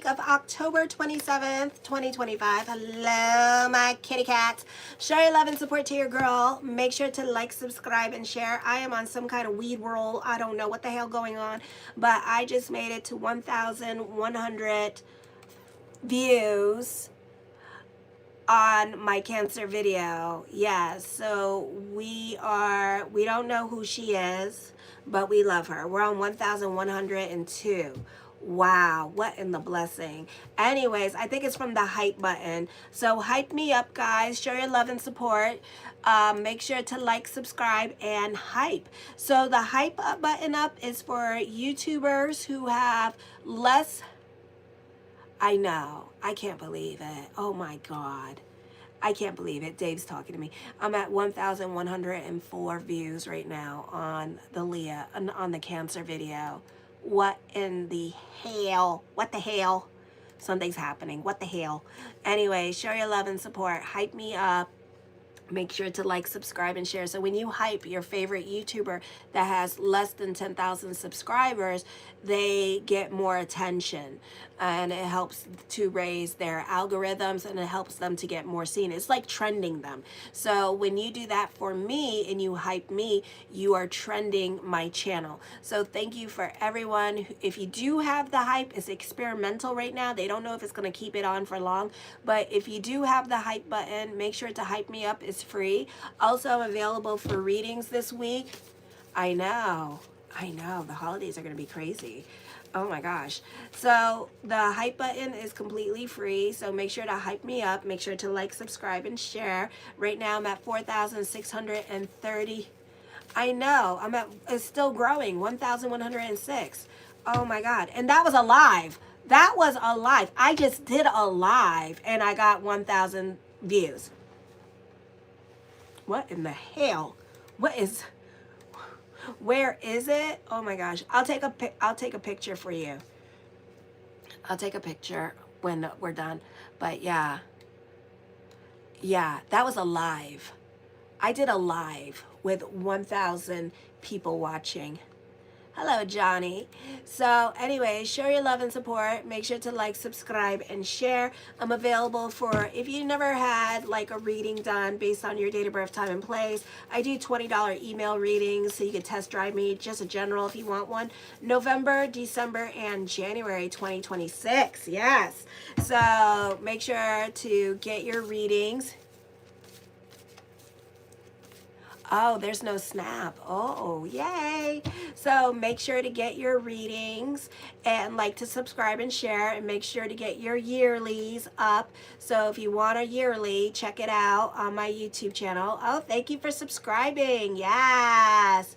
week of October 27th, 2025. Hello, my kitty cats. Show your love and support to your girl. Make sure to like, subscribe, and share. I am on some kind of weed roll. I don't know what the hell going on, but I just made it to 1,100 views on my Cancer video. Yes, so we don't know who she is, but we love her. We're on 1,102. Wow, what in the blessing. Anyways, I think it's from the hype button. So hype me up, guys. Show your love and support. Make sure to like, subscribe, and hype. So the hype up button up is for YouTubers who have less. I know. I can't believe it. Oh my God. I can't believe it. Dave's talking to me. I'm at 1,104 views right now on the Leah, on the Cancer video. What in the hell? What the hell? Something's happening. What the hell? Anyway, show your love and support. Hype me up. Make sure to like, subscribe, and share. So when you hype your favorite YouTuber that has less than 10,000 subscribers, they get more attention. And it helps to raise their algorithms, and it helps them to get more seen. It's like trending them. So when you do that for me and you hype me, you are trending my channel. So thank you for everyone. If you do have the hype, it's experimental right now. They don't know if it's going to keep it on for long. But if you do have the hype button, make sure to hype me up. It's free. Also, I'm available for readings this week. I know. The holidays are going to be crazy. Oh my gosh. So the hype button is completely free. So make sure to hype me up. Make sure to like, subscribe, and share. Right now I'm at 4,630. I know. It's still growing. 1,106. Oh my God. And that was a live. That was a live. I just did a live and I got 1,000 views. What in the hell? Where is it? Oh my gosh. I'll take a picture for you. I'll take a picture when we're done. But yeah, that was a live. I did a live with 1,000 people watching. Hello, Johnny. So anyway, show your love and support. Make sure to like, subscribe, and share. I'm available for, if you never had like a reading done based on your date of birth, time, and place. I do $20 email readings, so you can test drive me, just a general if you want one. November, December, and January 2026. Yes. So make sure to get your readings. Oh, there's no snap. Oh, yay. So make sure to get your readings and like to subscribe and share, and make sure to get your yearlies up. So if you want a yearly, check it out on my YouTube channel. Oh, thank you for subscribing. Yes.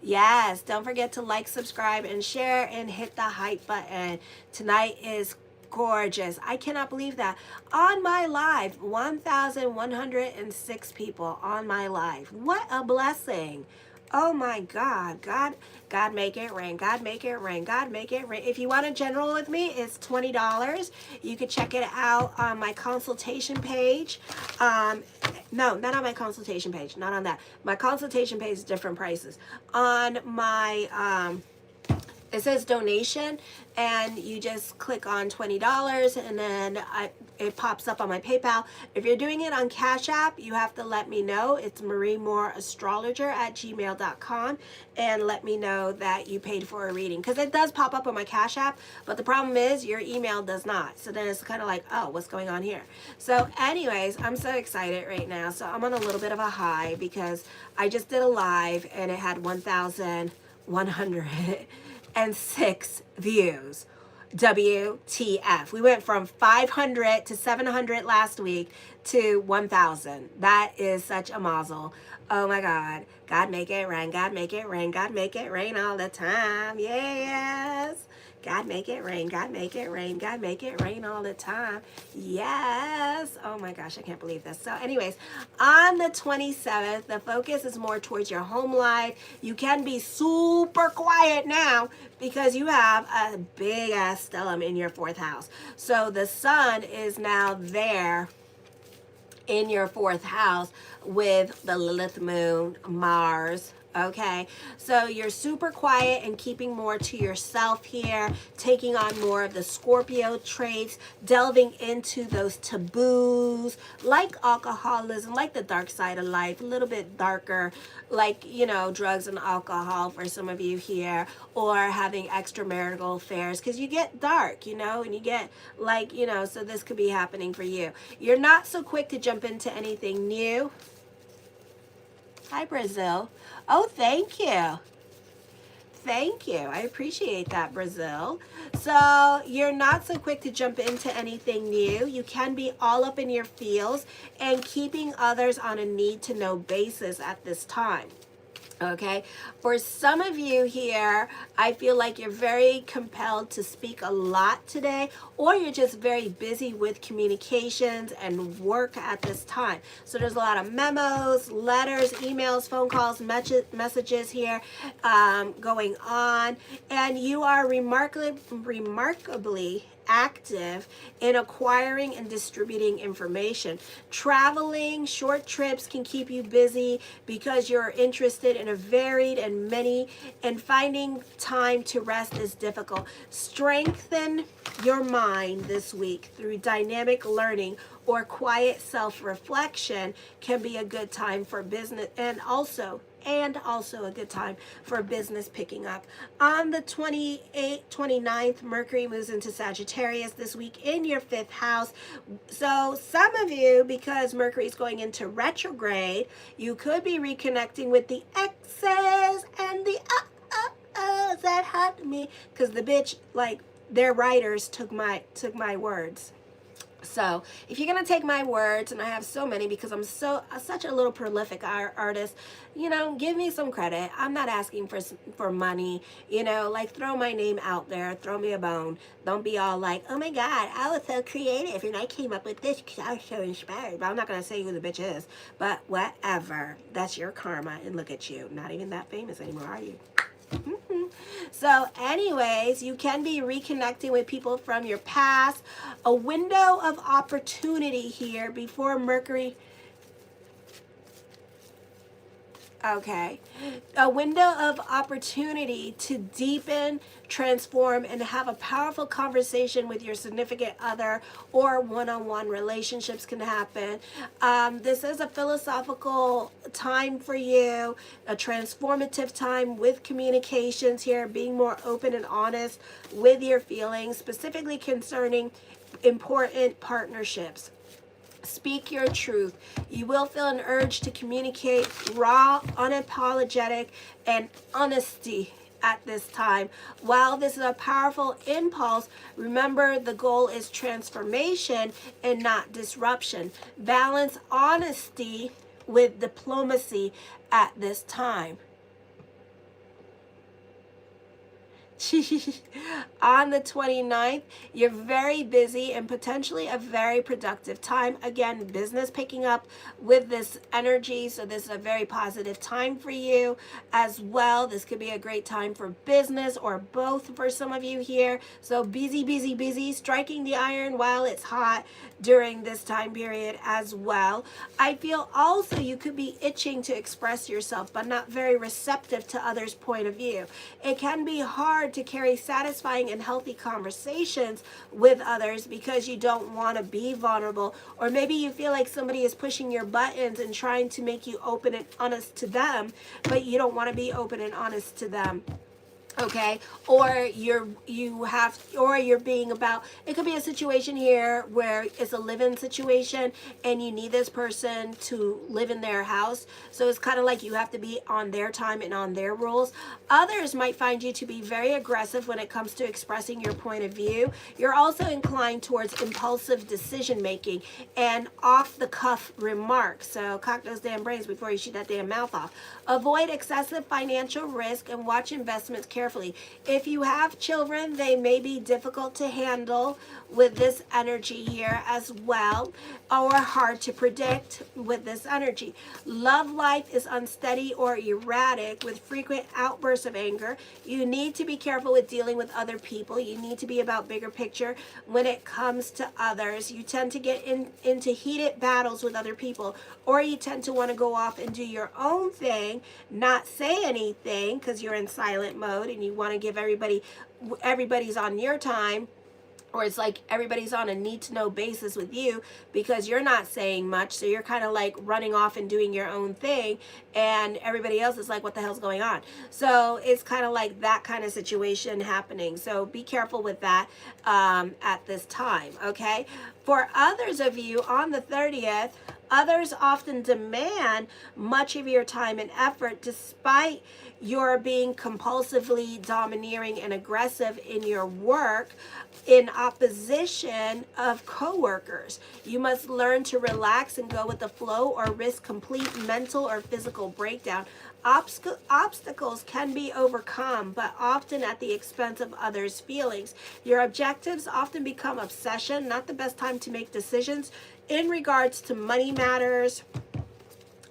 Yes. Don't forget to like, subscribe, and share, and hit the hype button. Tonight is gorgeous. I cannot believe that. On my live, 1,106 people on my live. What a blessing. Oh my God. God make it rain. God make it rain. God make it rain. If you want a general with me, it's $20. You can check it out on my consultation page. No, not on my consultation page. Not on that. My consultation page is different prices. On my it says donation, and you just click on $20, and then it pops up on my PayPal. If you're doing it on Cash App, you have to let me know. It's mariemooreastrologer@gmail.com, and let me know that you paid for a reading, because it does pop up on my Cash App, but the problem is your email does not. So then it's kind of like, oh, what's going on here? So anyways, I'm so excited right now. So I'm on a little bit of a high because I just did a live and it had 1,106 views. WTF. We went from 500 to 700 last week to 1,000. That is such a mazel. Oh my God. God make it rain. God make it rain. God make it rain all the time. Yes. God make it rain. God make it rain. God make it rain all the time. Yes. Oh my gosh, I can't believe this. So anyways, on the 27th, the focus is more towards your home life. You can be super quiet now because you have a big ass stellium in your 4th house. So the sun is now there in your 4th house with the Lilith moon, Mars, Okay, so you're super quiet and keeping more to yourself here, taking on more of the Scorpio traits, delving into those taboos like alcoholism, like the dark side of life, a little bit darker, like, you know, drugs and alcohol for some of you here, or having extramarital affairs, because you get dark, you know, and you get like, you know, so this could be happening for you. You're not so quick to jump into anything new. Hi, Brazil. Oh, thank you. Thank you. I appreciate that, Brazil. So you're not so quick to jump into anything new. You can be all up in your feels and keeping others on a need-to-know basis at this time. Okay, for some of you here, I feel like you're very compelled to speak a lot today, or you're just very busy with communications and work at this time. So there's a lot of memos, letters, emails, phone calls, messages here going on, and you are remarkably active in acquiring and distributing information. Traveling, short trips can keep you busy because you're interested in a varied and many, and finding time to rest is difficult. Strengthen your mind this week through dynamic learning or quiet self-reflection can be a good time for business, and also a good time for business picking up. On the 29th, Mercury moves into Sagittarius this week in your 5th house. So some of you, because Mercury is going into retrograde, you could be reconnecting with the exes and the that hurt me, because the bitch, like, their writers took my words. So if you're going to take my words, and I have so many because I'm such a little prolific artist, you know, give me some credit. I'm not asking for money, you know, like throw my name out there, throw me a bone. Don't be all like, oh my God, I was so creative and I came up with this because I was so inspired. But I'm not going to say who the bitch is, but whatever. That's your karma, and look at you. Not even that famous anymore, are you? So anyways, you can be reconnecting with people from your past. A window of opportunity here before Mercury. Okay. A window of opportunity to deepen, transform, and have a powerful conversation with your significant other, or one-on-one relationships can happen. This is a philosophical time for you, a transformative time with communications here, being more open and honest with your feelings, specifically concerning important partnerships. Speak your truth. You will feel an urge to communicate raw, unapologetic, and honesty at this time. While this is a powerful impulse, remember the goal is transformation and not disruption. Balance honesty with diplomacy at this time. On the 29th, you're very busy and potentially a very productive time. Again, business picking up with this energy, so this is a very positive time for you as well. This could be a great time for business, or both for some of you here. So busy, busy, busy, striking the iron while it's hot during this time period as well. I feel also you could be itching to express yourself, but not very receptive to others' point of view. It can be hard to carry satisfying and healthy conversations with others because you don't want to be vulnerable, or maybe you feel like somebody is pushing your buttons and trying to make you open and honest to them, but you don't want to be open and honest to them. Okay, or you're being about, it could be a situation here where it's a live-in situation and you need this person to live in their house, so it's kind of like you have to be on their time and on their rules. Others might find you to be very aggressive when it comes to expressing your point of view. You're also inclined towards impulsive decision making and off-the-cuff remarks, so cock those damn brains before you shoot that damn mouth off. Avoid excessive financial risk and watch investments carefully carefully. If you have children, they may be difficult to handle with this energy here as well, or hard to predict with this energy. Love life is unsteady or erratic with frequent outbursts of anger. You need to be careful with dealing with other people. You need to be about bigger picture when it comes to others. You tend to get into heated battles with other people, or you tend to want to go off and do your own thing, not say anything because you're in silent mode and you want to give everybody's on your time, or it's like everybody's on a need-to-know basis with you because you're not saying much, so you're kind of like running off and doing your own thing, and everybody else is like, what the hell's going on? So it's kind of like that kind of situation happening. So be careful with that at this time, okay? For others of you on the 30th, others often demand much of your time and effort despite your being compulsively domineering and aggressive in your work in opposition of coworkers. You must learn to relax and go with the flow or risk complete mental or physical breakdown. Obstacles can be overcome, but often at the expense of others' feelings. Your objectives often become obsession, not the best time to make decisions in regards to money matters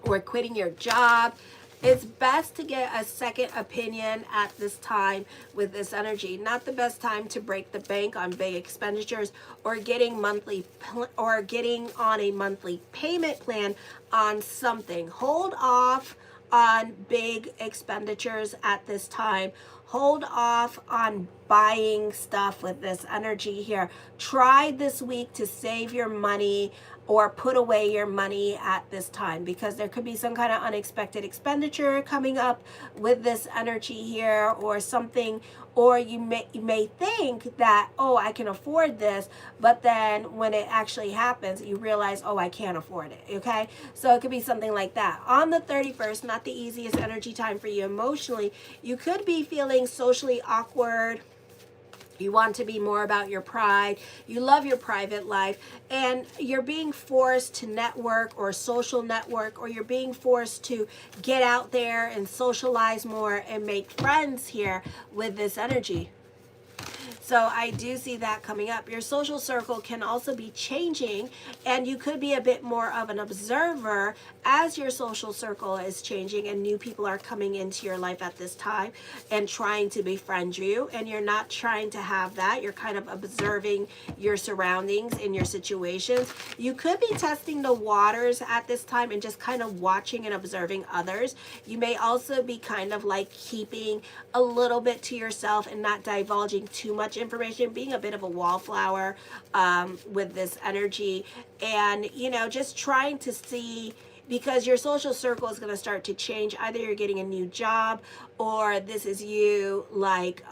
or quitting your job. It's best to get a second opinion at this time with this energy. Not the best time to break the bank on big expenditures or getting on a monthly payment plan on something. Hold off on big expenditures at this time. Hold off on buying stuff with this energy here. Try this week to save your money or put away your money at this time, because there could be some kind of unexpected expenditure coming up with this energy here, or something, or you may think that, oh, I can afford this, but then when it actually happens, you realize, oh, I can't afford it, okay? So it could be something like that. On the 31st, not the easiest energy time for you emotionally. You could be feeling socially awkward. You want to be more about your pride. You love your private life, and you're being forced to network or social network, or you're being forced to get out there and socialize more and make friends here with this energy. So I do see that coming up. Your social circle can also be changing, and you could be a bit more of an observer as your social circle is changing and new people are coming into your life at this time and trying to befriend you, and you're not trying to have that. You're kind of observing your surroundings and your situations. You could be testing the waters at this time and just kind of watching and observing others. You may also be kind of like keeping a little bit to yourself and not divulging too much information, being a bit of a wallflower with this energy, and just trying to see, because your social circle is going to start to change. Either you're getting a new job, or this is you like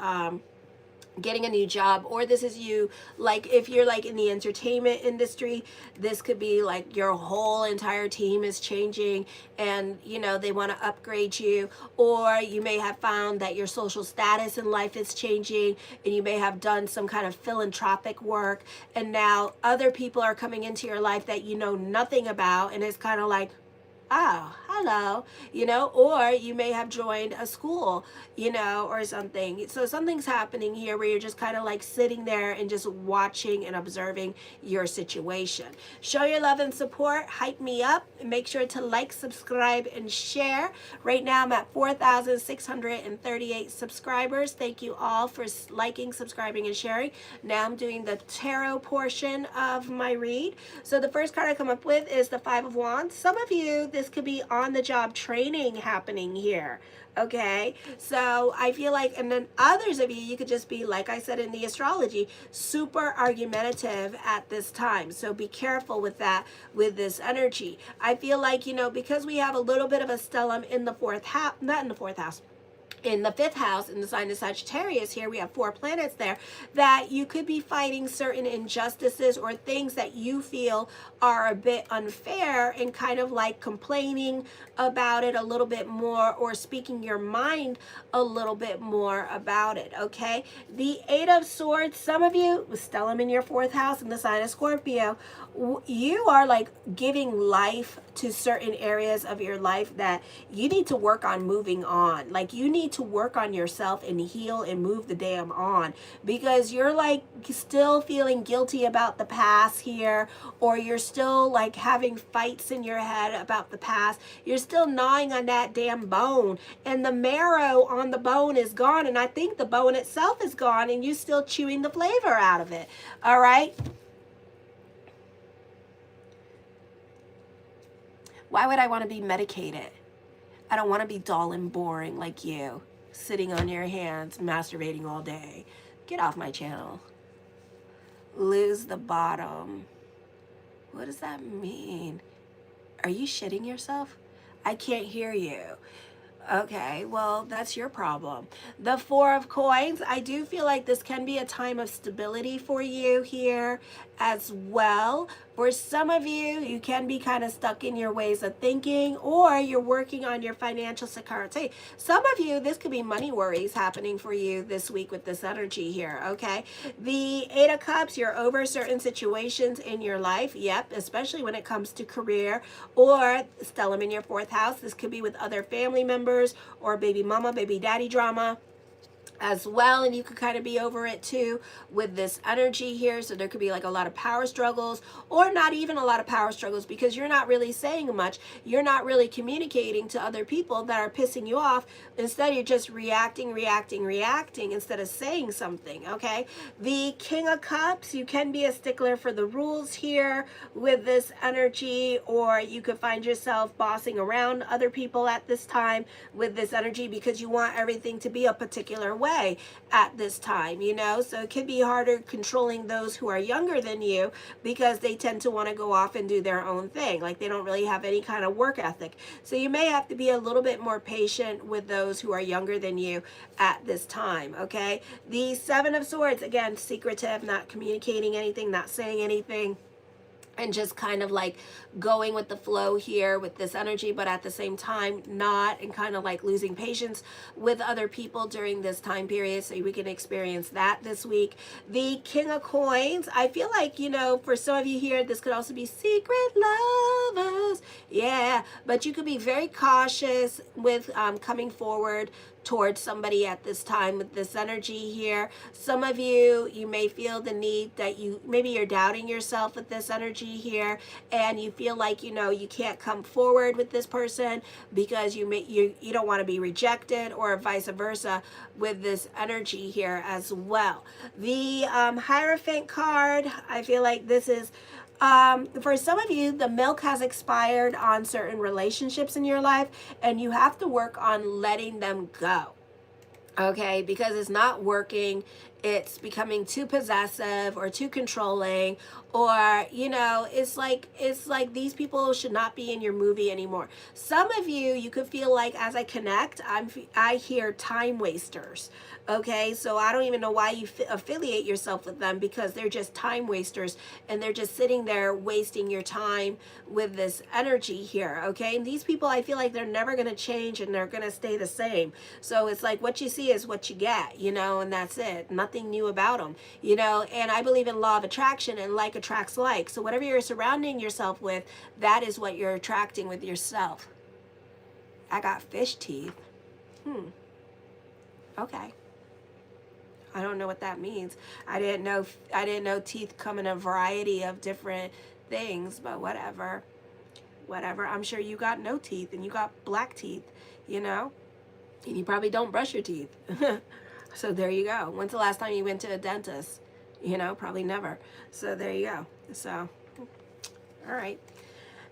getting a new job, or this is you like if you're like in the entertainment industry, this could be like your whole entire team is changing and they want to upgrade you, or you may have found that your social status in life is changing and you may have done some kind of philanthropic work, and now other people are coming into your life that you know nothing about, and it's kind of like, oh, hello, or you may have joined a school, or something. So something's happening here where you're just kind of like sitting there and just watching and observing your situation. Show your love and support. Hype me up. And make sure to like, subscribe, and share. Right now I'm at 4,638 subscribers. Thank you all for liking, subscribing, and sharing. Now I'm doing the tarot portion of my read. So the first card I come up with is the Five of Wands. Some of you, this could be on-the-job training happening here, okay? So I feel like, and then others of you, you could just be, like I said in the astrology, super argumentative at this time. So be careful with that, with this energy. I feel like, because we have a little bit of a stellium in the fourth house, not in the fourth house, in the fifth house, in the sign of Sagittarius, here we have 4 planets there, that you could be fighting certain injustices or things that you feel are a bit unfair, and kind of like complaining about it a little bit more, or speaking your mind a little bit more about it, okay? The Eight of Swords, some of you, with stellium in your 4th house in the sign of Scorpio, you are like giving life to certain areas of your life that you need to work on moving on. Like you need to work on yourself and heal and move the damn on, because you're like still feeling guilty about the past here, or you're still like having fights in your head about the past. You're still gnawing on that damn bone, and the marrow on the bone is gone, and I think the bone itself is gone, and you're still chewing the flavor out of it. All right. Why would I want to be medicated? I don't want to be dull and boring like you, sitting on your hands, masturbating all day. Get off my channel. Lose the bottom. What does that mean? Are you shitting yourself? I can't hear you. Okay, well, that's your problem. The Four of Coins, I do feel like this can be a time of stability for you here as well. For some of you, you can be kind of stuck in your ways of thinking, or you're working on your financial security. Some of you, this could be money worries happening for you this week with this energy here, okay? The Eight of Cups, you're over certain situations in your life, yep, especially when it comes to career, or stellium in your fourth house. This could be with other family members or baby mama, baby daddy drama as well, and you could kind of be over it too with this energy here. So there could be like a lot of power struggles, or not even a lot of power struggles, because you're not really saying much. You're not really communicating to other people that are pissing you off. Instead, you're just reacting instead of saying something, okay? The King of Cups, you can be a stickler for the rules here with this energy, or you could find yourself bossing around other people at this time with this energy, because you want everything to be a particular way at this time, you know? So it could be harder controlling those who are younger than you, because they tend to want to go off and do their own thing. Like they don't really have any kind of work ethic. So you may have to be a little bit more patient with those who are younger than you at this time, okay? The Seven of Swords, again, secretive, not communicating anything, not saying anything, and just kind of like going with the flow here with this energy, but at the same time not, and kind of like losing patience with other people during this time period. So we can experience that this week. The King of Coins, I feel like, you know, for some of you here, this could also be secret lovers. Yeah, but you could be very cautious with coming forward towards somebody at this time with this energy here. Some of you, you may feel the need that maybe you're doubting yourself with this energy here, and you feel like, you know, you can't come forward with this person because you don't want to be rejected, or vice versa with this energy here as well. The Hierophant card, I feel like this is for some of you, the milk has expired on certain relationships in your life, and you have to work on letting them go, okay? Because it's not working. It's becoming too possessive or too controlling, or, you know, it's like these people should not be in your movie anymore. Some of you, you could feel like, as I connect, I hear time wasters. Okay, so I don't even know why you affiliate yourself with them, because they're just time wasters, and they're just sitting there wasting your time with this energy here, okay? And these people, I feel like they're never going to change, and they're going to stay the same. So it's like what you see is what you get, you know, and that's it. Nothing new about them, you know? And I believe in law of attraction, and like attracts like. So whatever you're surrounding yourself with, that is what you're attracting with yourself. I got fish teeth. Okay. I don't know what that means. I didn't know teeth come in a variety of different things, but whatever. Whatever. I'm sure you got no teeth, and you got black teeth, you know? And you probably don't brush your teeth. So there you go. When's the last time you went to a dentist? You know, probably never. So there you go. So, all right.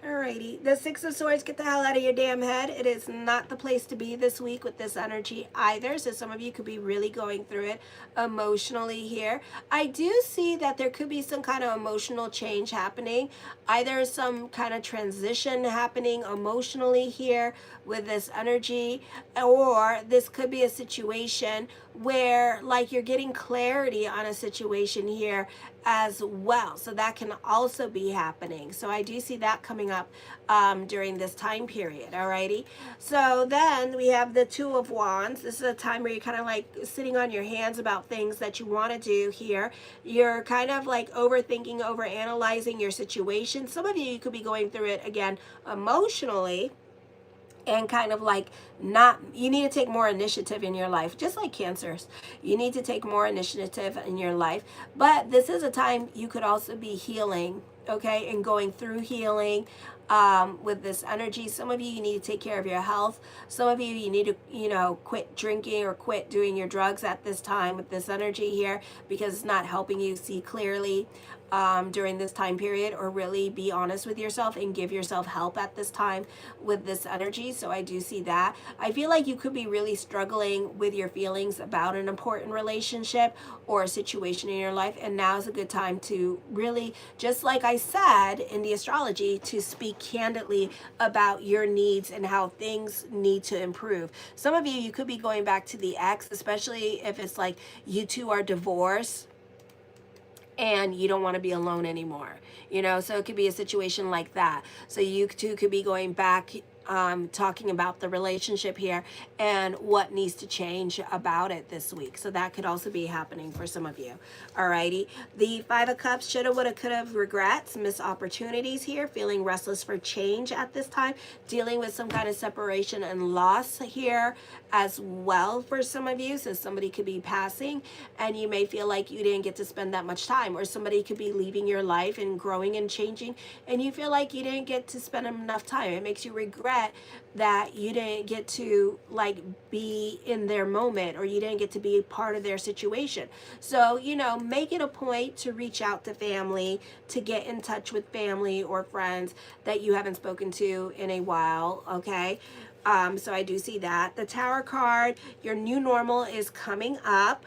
Alrighty, the Six of Swords, get the hell out of your damn head. It is not the place to be this week with this energy either. So some of you could be really going through it emotionally here. I do see that there could be some kind of emotional change happening. Either some kind of transition happening emotionally here with this energy, or this could be a situation where like you're getting clarity on a situation here as well. So that can also be happening. So I do see that coming up during this time period. Alrighty. So then we have the Two of Wands. This is a time where you're kind of like sitting on your hands about things that you want to do here. You're kind of like overthinking, overanalyzing your situation. Some of you could be going through it again emotionally. and kind of like not, you need to take more initiative in your life, just like Cancers. You need to take more initiative in your life. But this is a time you could also be healing, okay, and going through healing with this energy. Some of you need to take care of your health. Some of you need to, quit drinking or quit doing your drugs at this time with this energy here, because it's not helping you see clearly during this time period, or really be honest with yourself and give yourself help at this time with this energy. So I do see that. I feel like you could be really struggling with your feelings about an important relationship or a situation in your life, and now is a good time to really, just like I said in the astrology, to speak candidly about your needs and how things need to improve. Some of you could be going back to the ex, especially if it's like you two are divorced and you don't want to be alone anymore, so it could be a situation like that. So you two could be going back, talking about the relationship here and what needs to change about it this week. So that could also be happening for some of you. Alrighty. The Five of Cups, shoulda, woulda, coulda, regrets, missed opportunities here, feeling restless for change at this time, dealing with some kind of separation and loss here as well for some of you. So somebody could be passing and you may feel like you didn't get to spend that much time, or somebody could be leaving your life and growing and changing and you feel like you didn't get to spend enough time. It makes you regret that you didn't get to like be in their moment, or you didn't get to be a part of their situation. So, make it a point to reach out to family, to get in touch with family or friends that you haven't spoken to in a while, okay? So I do see that. The Tower card, your new normal is coming up.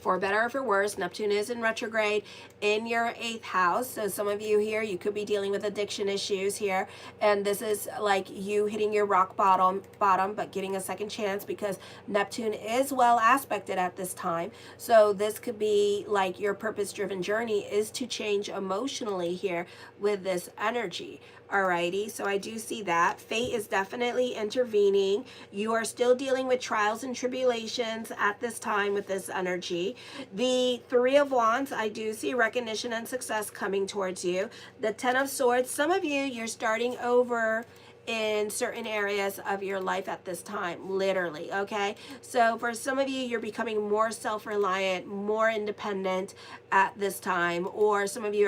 For better or for worse, Neptune is in retrograde in your 8th house. So some of you here, you could be dealing with addiction issues here. And this is like you hitting your rock bottom, but getting a second chance, because Neptune is well aspected at this time. So this could be like your purpose-driven journey is to change emotionally here with this energy. Alrighty, so I do see that. Fate is definitely intervening. You are still dealing with trials and tribulations at this time with this energy. The Three of Wands, I do see recognition and success coming towards you. The Ten of Swords, some of you, you're starting over in certain areas of your life at this time, literally, okay? So for some of you, you're becoming more self-reliant, more independent at this time, or some of you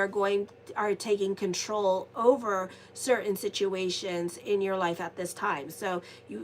are taking control over certain situations in your life at this time. So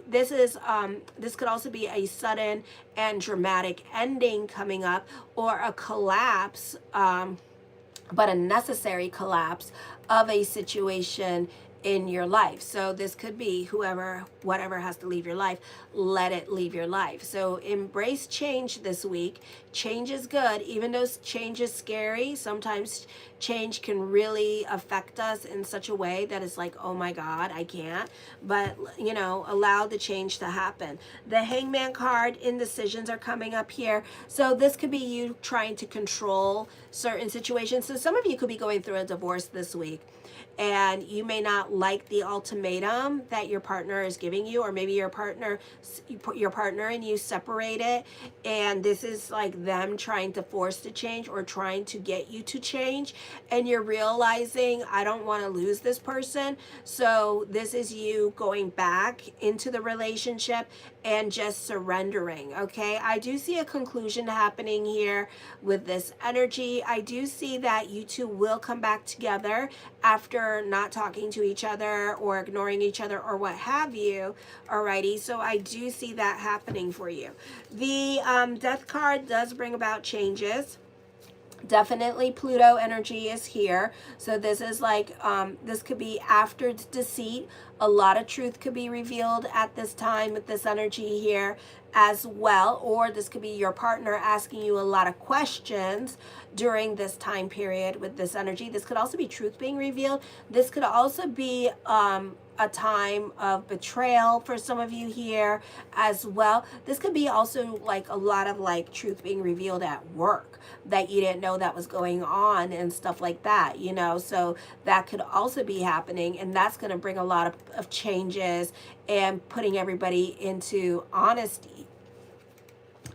this could also be a sudden and dramatic ending coming up, or a collapse, but a necessary collapse of a situation in your life. So this could be whatever has to leave your life, let it leave your life. So embrace change this week. Change is good, even though change is scary. Sometimes change can really affect us in such a way that it's like, oh my God, I can't. But, allow the change to happen. The Hangman card, indecisions are coming up here. So this could be you trying to control certain situations. So some of you could be going through a divorce this week, and you may not like the ultimatum that your partner is giving you, or maybe your partner and you separated, and this is like them trying to force the change or trying to get you to change, and you're realizing, I don't want to lose this person. So this is you going back into the relationship and just surrendering, okay? I do see a conclusion happening here with this energy. I do see that you two will come back together after not talking to each other or ignoring each other or what have you. Alrighty, so I do see that happening for you. The Death card does bring about changes. Definitely Pluto energy is here. So this is like, this could be after deceit. A lot of truth could be revealed at this time with this energy here as well. Or this could be your partner asking you a lot of questions during this time period with this energy. This could also be truth being revealed. This could also be a time of betrayal for some of you here as well. This could be also like a lot of like truth being revealed at work that you didn't know that was going on and stuff like that, so that could also be happening, and that's going to bring a lot of changes and putting everybody into honesty.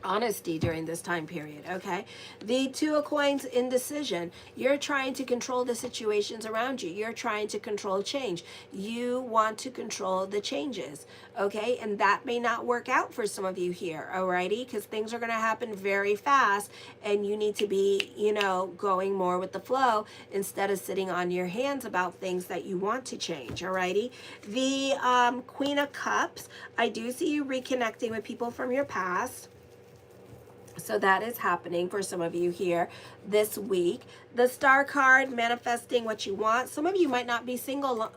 honesty during this time period. Okay, the Two of Coins, indecision. You're trying to control the situations around you. You're trying to control change. You want to control the changes. Okay, and that may not work out for some of you here. Alrighty, because things are going to happen very fast, and you need to be, you know, going more with the flow instead of sitting on your hands about things that you want to change. Alrighty, the Queen of Cups. I do see you reconnecting with people from your past. So that is happening for some of you here this week. The Star card, manifesting what you want. Some of you might not be single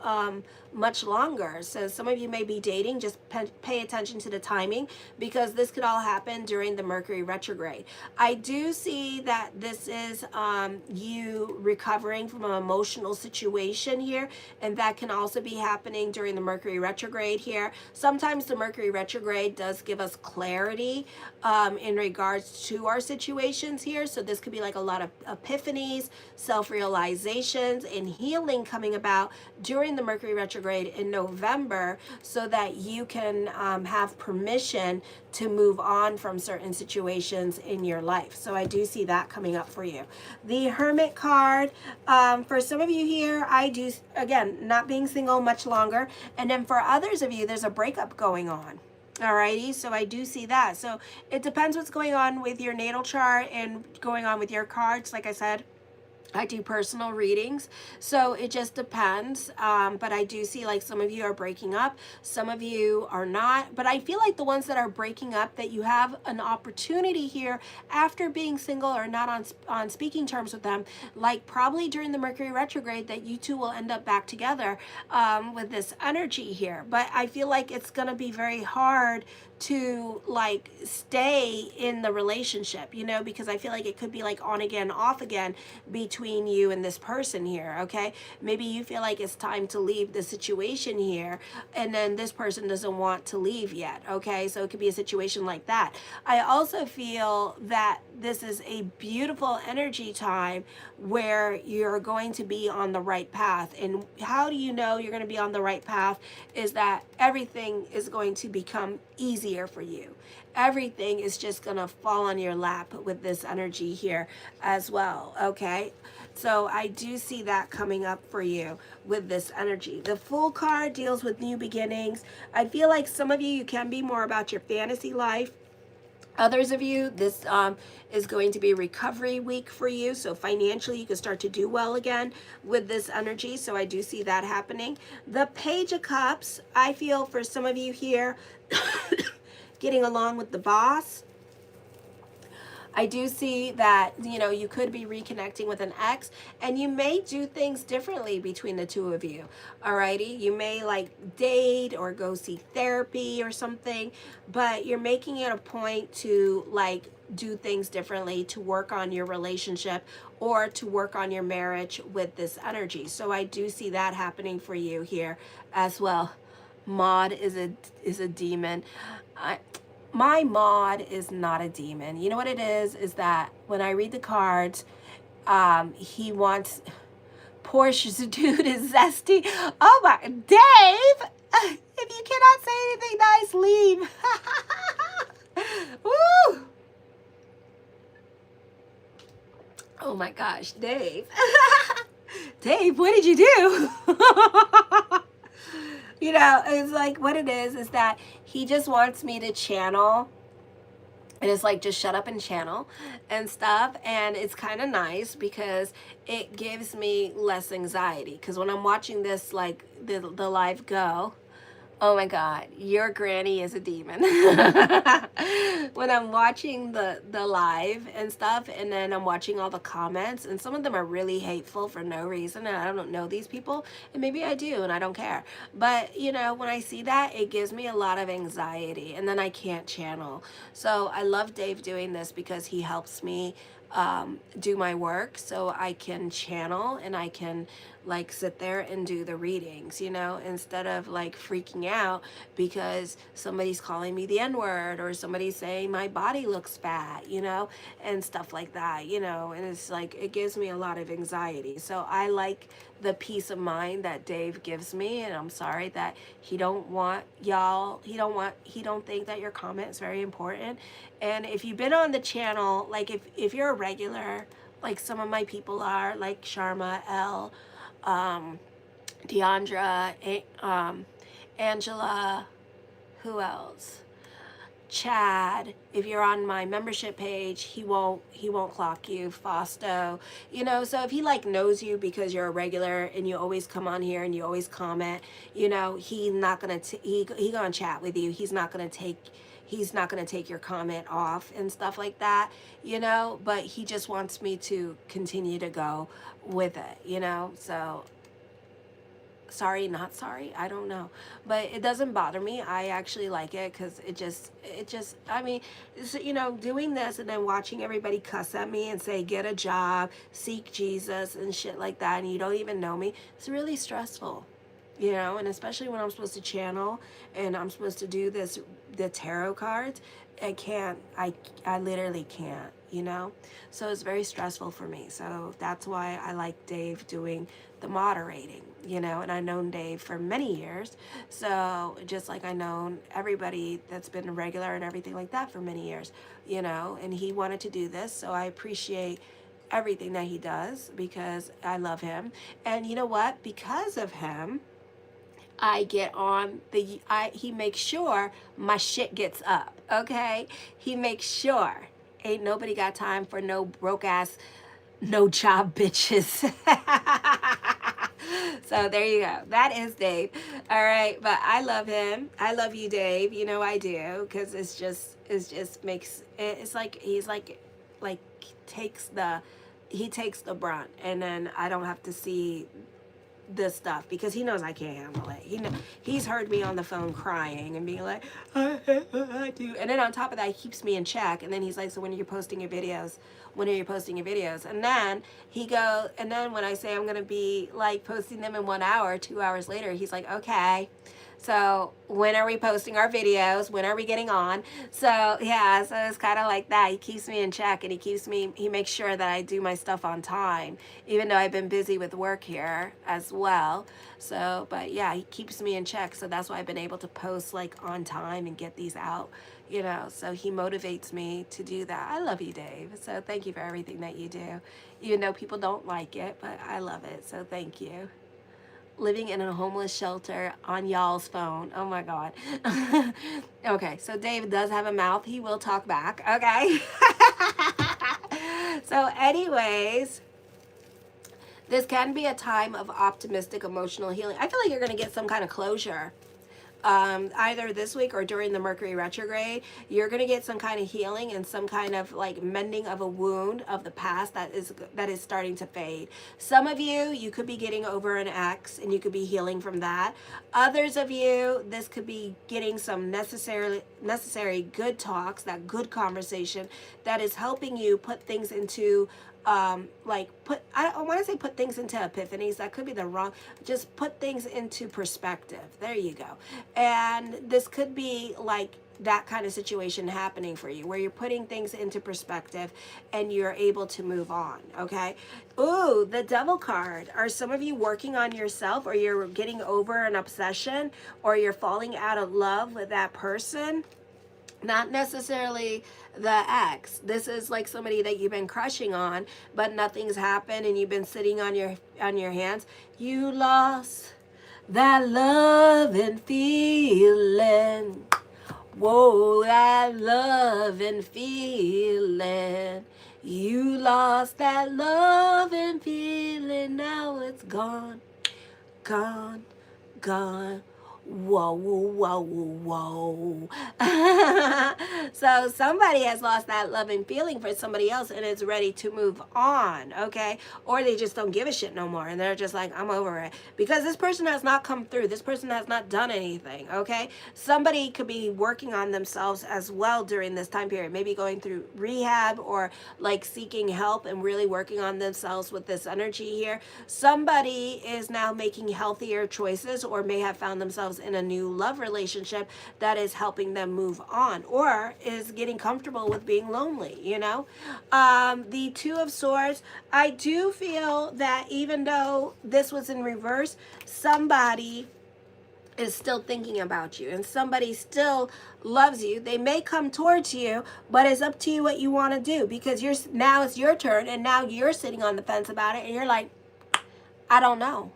much longer. So some of you may be dating. Just pay attention to the timing, because this could all happen during the Mercury retrograde. I do see that this is you recovering from an emotional situation here, and that can also be happening during the Mercury retrograde here. Sometimes the Mercury retrograde does give us clarity in regards to our situations here. So this could be like a lot of epiphanies, self-realizations, and healing coming about during the Mercury retrograde in November, so that you can have permission to move on from certain situations in your life. So I do see that coming up for you. The Hermit card, for some of you here, I do, again, not being single much longer. And then for others of you, there's a breakup going on. Alrighty, so I do see that. So it depends what's going on with your natal chart and going on with your cards. Like I said, I do personal readings, so it just depends. But I do see like some of you are breaking up, some of you are not. But I feel like the ones that are breaking up, that you have an opportunity here after being single or not on speaking terms with them, like probably during the Mercury retrograde, that you two will end up back together with this energy here. But I feel like it's going to be very hard to like stay in the relationship, you know, because I feel like it could be like on again, off again between you and this person here. Okay, maybe you feel like it's time to leave the situation here, and then this person doesn't want to leave yet. Okay, so it could be a situation like that. I also feel that this is a beautiful energy time where you're going to be on the right path. And how do you know you're going to be on the right path? Is that everything is going to become easier for you. Everything is just going to fall on your lap with this energy here as well. Okay, so I do see that coming up for you with this energy. The Fool card deals with new beginnings. I feel like some of you can be more about your fantasy life. Others of you, this is going to be a recovery week for you. So financially, you can start to do well again with this energy. So I do see that happening. The Page of Cups, I feel for some of you here, getting along with the boss. I do see that, you know, you could be reconnecting with an ex, and you may do things differently between the two of you. Alrighty, you may like date or go see therapy or something, but you're making it a point to like do things differently, to work on your relationship or to work on your marriage with this energy. So I do see that happening for you here as well. Maud is a demon. My Maud is not a demon. You know what it is that when I read the cards, he wants, Porsche's dude is zesty. Oh my, Dave, if you cannot say anything nice, leave. Woo! Oh my gosh, Dave. Dave, what did you do? You know, it's like what it is that he just wants me to channel. And it's like, just shut up and channel and stuff. And it's kind of nice because it gives me less anxiety. Because when I'm watching this, like the live go, oh my God, your granny is a demon. When I'm watching the live and stuff, and then I'm watching all the comments, and some of them are really hateful for no reason, and I don't know these people, and maybe I do, and I don't care. But, you know, when I see that, it gives me a lot of anxiety, and then I can't channel. So I love Dave doing this because he helps me do my work, so I can channel and I can like sit there and do the readings, you know, instead of like freaking out because somebody's calling me the N-word or somebody's saying my body looks fat, you know, and stuff like that, you know, and it's like, it gives me a lot of anxiety. So I like the peace of mind that Dave gives me, and I'm sorry that he don't want y'all, he don't think that your comment is very important. And if you've been on the channel, like if you're a regular, like some of my people are, like Sharma L, Deandra, Angela, who else? Chad. If you're on my membership page, he won't clock you. Fausto, you know. So if he like knows you because you're a regular and you always come on here and you always comment, you know, he's not gonna he gonna chat with you. He's not gonna take your comment off and stuff like that, you know, but he just wants me to continue to go with it, you know. So sorry, not sorry, I don't know, but it doesn't bother me. I actually like it because it just I mean, you know, doing this and then watching everybody cuss at me and say get a job, seek Jesus and shit like that, and you don't even know me, it's really stressful, you know. And especially when I'm supposed to channel and I'm supposed to do the tarot cards, I literally can't, you know. So it's very stressful for me. So that's why I like Dave doing the moderating, you know. And I've known Dave for many years, so just like I known everybody that's been a regular and everything like that for many years, you know. And he wanted to do this, so I appreciate everything that he does because I love him. And you know what, because of him, I get on he makes sure my shit gets up, okay? He makes sure. Ain't nobody got time for no broke ass, no job bitches. So there you go. That is Dave. All right, but I love him. I love you, Dave. You know I do, because it's just makes it's like he's like he takes the brunt, and then I don't have to see this stuff because he knows I can't handle it. He's heard me on the phone crying and being like, I do. And then on top of that, he keeps me in check. And then he's like, so when are you posting your videos? When are you posting your videos? And then when I say I'm going to be like posting them in 1 hour, 2 hours later, he's like, okay. So when are we posting our videos? When are we getting on? So yeah, so it's kind of like that. He keeps me in check, and he makes sure that I do my stuff on time, even though I've been busy with work here as well. So, but yeah, he keeps me in check. So that's why I've been able to post like on time and get these out, you know. So he motivates me to do that. I love you, Dave. So thank you for everything that you do, even though people don't like it, but I love it. So thank you. Living in a homeless shelter on y'all's phone. Oh my God. Okay, so Dave does have a mouth. He will talk back. Okay. So anyways, this can be a time of optimistic emotional healing. I feel like you're going to get some kind of closure. Either this week or during the Mercury retrograde, you're going to get some kind of healing and some kind of like mending of a wound of the past that is starting to fade. Some of you could be getting over an ex and you could be healing from that. Others of you, this could be getting some necessary good talks, that good conversation that is helping you put things into I don't want to say put things into epiphanies. That could be the wrong, just put things into perspective. There you go. And this could be like that kind of situation happening for you where you're putting things into perspective and you're able to move on. Okay. Ooh, the Devil card. Are some of you working on yourself, or you're getting over an obsession, or you're falling out of love with that person? Not necessarily the ex. This is like somebody that you've been crushing on, but nothing's happened and you've been sitting on your hands. You lost that love and feeling. Whoa, that love and feeling. You lost that love and feeling. Now it's gone, gone, gone. Whoa, whoa, whoa, whoa. So somebody has lost that loving feeling for somebody else and is ready to move on, okay? Or they just don't give a shit no more and they're just like, I'm over it. Because this person has not come through. This person has not done anything, okay? Somebody could be working on themselves as well during this time period. Maybe going through rehab or like seeking help and really working on themselves with this energy here. Somebody is now making healthier choices or may have found themselves in a new love relationship that is helping them move on or is getting comfortable with being lonely, you know? The Two of Swords, I do feel that even though this was in reverse, somebody is still thinking about you and somebody still loves you. They may come towards you, but it's up to you what you want to do, because now it's your turn and now you're sitting on the fence about it and you're like, I don't know.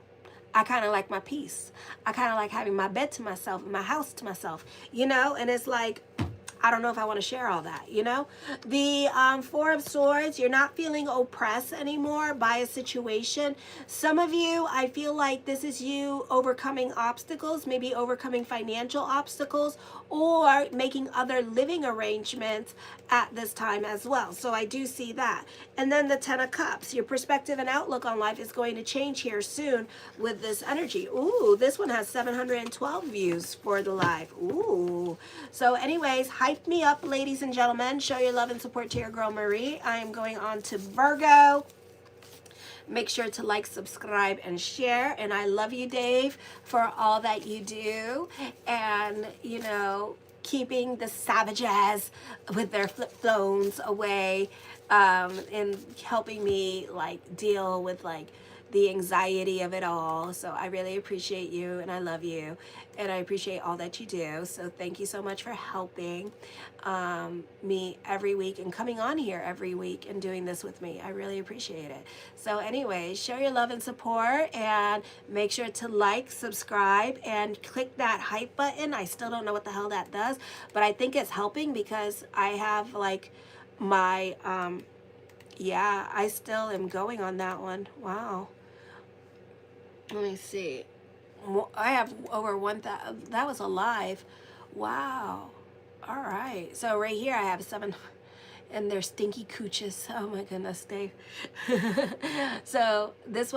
I kind of like my peace. I kind of like having my bed to myself and my house to myself, you know? And it's like, I don't know if I want to share all that, you know? The Four of Swords, you're not feeling oppressed anymore by a situation. Some of you, I feel like this is you overcoming obstacles, maybe overcoming financial obstacles or making other living arrangements at this time as well. So I do see that. And then the Ten of Cups, your perspective and outlook on life is going to change here soon with this energy. Ooh, this one has 712 views for the live. Ooh. So anyways, hype me up, ladies and gentlemen. Show your love and support to your girl Marie. I am going on to Virgo. Make sure to like, subscribe, and share. And I love you, Dave, for all that you do. And, you know, keeping the savages with their flip phones away, and helping me, like, deal with, like, the anxiety of it all. So I really appreciate you and I love you and I appreciate all that you do. So thank you so much for helping me every week and coming on here every week and doing this with me. I really appreciate it. So anyways, show your love and support and make sure to like, subscribe, and click that hype button. I still don't know what the hell that does, but I think it's helping because I have like my yeah, I still am going on that one. Wow. Let me see. I have over 1,000. That was a live. Wow. All right. So right here I have 7. And they're stinky cooches. Oh my goodness, Dave. So this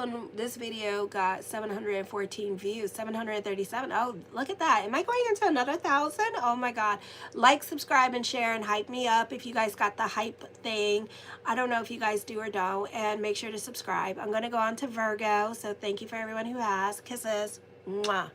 video got 714 views, 737. Oh, look at that. Am I going into another 1,000? Oh my God. Like, subscribe, and share, and hype me up if you guys got the hype thing. I don't know if you guys do or don't. And make sure to subscribe. I'm going to go on to Virgo. So thank you for everyone who has. Kisses. Mwah.